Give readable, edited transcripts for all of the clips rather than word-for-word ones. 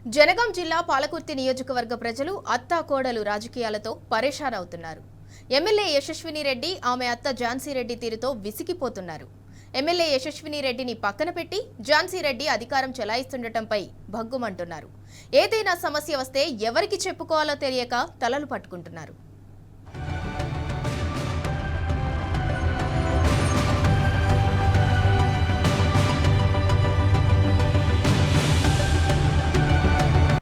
జనగాం జిల్లా పాలకుర్తి నియోజకవర్గ ప్రజలు అత్తా కోడలు రాజకీయాలతో పరేషాన్ అవుతున్నారు. ఎమ్మెల్యే యశస్విని రెడ్డి ఆమె అత్త ఝాన్సీ రెడ్డి తీరుతో విసిగిపోతున్నారు. ఎమ్మెల్యే యశస్విని రెడ్డిని పక్కన పెట్టి ఝాన్సీ రెడ్డి అధికారం చెలాయిస్తుండటంపై భగ్గుమంటున్నారు. ఏదైనా సమస్య వస్తే ఎవరికి చెప్పుకోవాలో తెలియక తలలు పట్టుకుంటున్నారు.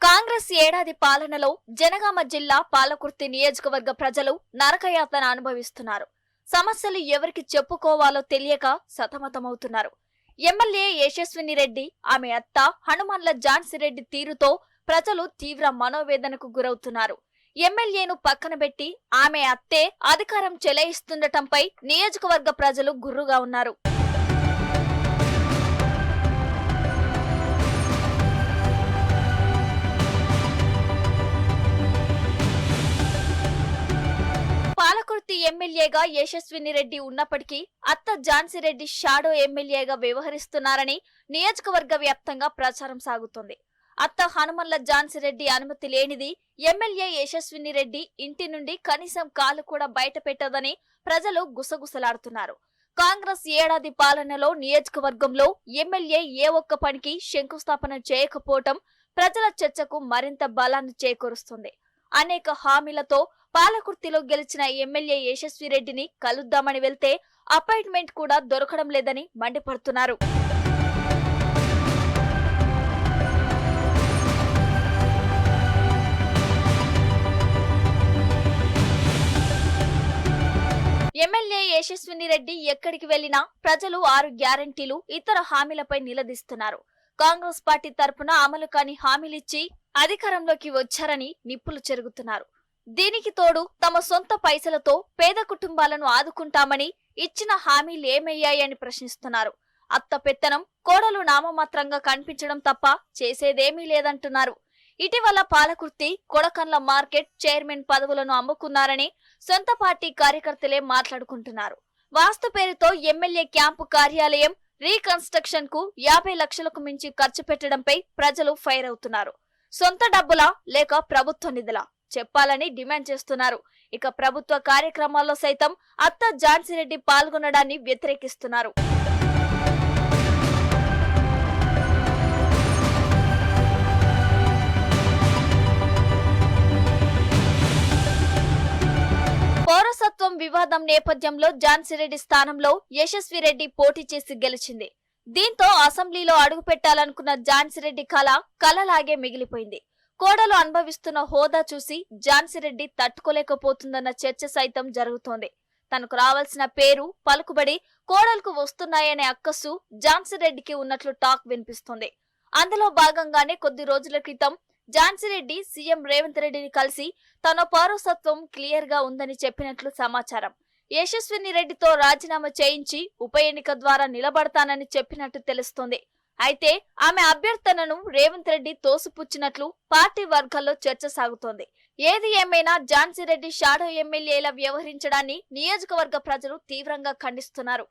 కాంగ్రెస్ ఏడాది పాలనలో జనగామ జిల్లా పాలకుర్తి నియోజకవర్గ ప్రజలు నరకయాతన అనుభవిస్తున్నారు. సమస్యలు ఎవరికి చెప్పుకోవాలో తెలియక సతమతమవుతున్నారు. ఎమ్మెల్యే యశస్విని రెడ్డి ఆమె అత్త హనుమన్ల ఝాన్సీ రెడ్డి తీరుతో ప్రజలు తీవ్ర మనోవేదనకు గురవుతున్నారు. ఎమ్మెల్యేను పక్కన పెట్టి ఆమె అత్తే అధికారం చెలాయిస్తుండటంపై నియోజకవర్గ ప్రజలు గుర్రుగా ఉన్నారు. పాలకుర్తి ఎమ్మెల్యేగా యశస్విని రెడ్డి ఉన్నప్పటికీ అత్త ఝాన్సీ రెడ్డి షాడో ఎమ్మెల్యేగా వ్యవహరిస్తున్నారని నియోజకవర్గ వ్యాప్తంగా ప్రచారం సాగుతోంది. అత్త హనుమన్ల ఝాన్సీ రెడ్డి అనుమతి లేనిది ఎమ్మెల్యే యశస్విని రెడ్డి ఇంటి నుండి కనీసం కాలు కూడా బయట పెట్టదని ప్రజలు గుసగుసలాడుతున్నారు. కాంగ్రెస్ ఏడాది పాలనలో నియోజకవర్గంలో ఎమ్మెల్యే ఏ ఒక్క పనికి శంకుస్థాపన చేయకపోవటం ప్రజల చర్చకు మరింత బలాన్ని చేకూరుస్తుంది. అనేక హామీలతో పాలకుర్తిలో గెలిచిన ఎమ్మెల్యే యశస్వి రెడ్డిని కలుద్దామని వెళ్తే అపాయింట్మెంట్ కూడా దొరకడం లేదని మండిపడుతున్నారు. ఎమ్మెల్యే యశస్విని రెడ్డి ఎక్కడికి వెళ్లినా ప్రజలు 6 గ్యారంటీలు ఇతర హామీలపై నిలదీస్తున్నారు. కాంగ్రెస్ పార్టీ తరపున అమలు కాని హామీలిచ్చి అధికారంలోకి వచ్చారని నిప్పులు చెరుగుతున్నారు. దీనికి తోడు తమ సొంత పైసలతో పేద కుటుంబాలను ఆదుకుంటామని ఇచ్చిన హామీలు ఏమయ్యాయని ప్రశ్నిస్తున్నారు. అత్త పెత్తనం కోడలు నామమాత్రంగా కనిపించడం తప్ప చేసేదేమీ లేదంటున్నారు. ఇటీవల పాలకుర్తి కొడకండ్ల మార్కెట్ చైర్మన్ పదవులను అమ్ముకున్నారని సొంత పార్టీ కార్యకర్తలే మాట్లాడుకుంటున్నారు. వాస్తు పేరుతో ఎమ్మెల్యే క్యాంపు కార్యాలయం రీకన్స్ట్రక్షన్ కు 50 లక్షలకు మించి ఖర్చు పెట్టడంపై ప్రజలు ఫైర్ అవుతున్నారు. సొంత డబ్బులా లేక ప్రభుత్వ నిధులా చెప్పాలని డిమాండ్ చేస్తున్నారు. ఇక ప్రభుత్వ కార్యక్రమాల్లో సైతం అత్త ఝాన్సీ రెడ్డి పాల్గొనడాన్ని వ్యతిరేకిస్తున్నారు. పౌరసత్వం వివాదం నేపథ్యంలో ఝాన్సీ రెడ్డి స్థానంలో యశస్వి రెడ్డి పోటీ చేసి గెలిచింది. దీంతో అసెంబ్లీలో అడుగు పెట్టాలనుకున్న ఝాన్సీ రెడ్డి కలలాగే మిగిలిపోయింది. కోడలు అనుభవిస్తున్న హోదా చూసి ఝాన్సీ రెడ్డి తట్టుకోలేకపోతుందన్న చర్చ సైతం జరుగుతోంది. తనకు రావాల్సిన పేరు పలుకుబడి కోడలకు వస్తున్నాయనే అక్కసు ఝాన్సీ రెడ్డికి ఉన్నట్లు టాక్ వినిపిస్తుంది. అందులో భాగంగానే కొద్ది రోజుల క్రితం ఝాన్సీ రెడ్డి సీఎం రేవంత్ రెడ్డిని కలిసి తన పౌరసత్వం క్లియర్ గా ఉందని చెప్పినట్లు సమాచారం. యశస్విని రెడ్డితో రాజీనామా చేయించి ఉప ఎన్నిక ద్వారా నిలబడతానని చెప్పినట్టు తెలుస్తోంది. అయితే ఆమె అభ్యర్థనను రేవంత్ రెడ్డి తోసిపుచ్చినట్లు పార్టీ వర్గాల్లో చర్చ సాగుతోంది. ఏది ఏమైనా ఝాన్సీ రెడ్డి షాడో ఎమ్మెల్యేలా వ్యవహరించడాన్ని నియోజకవర్గ ప్రజలు తీవ్రంగా ఖండిస్తున్నారు.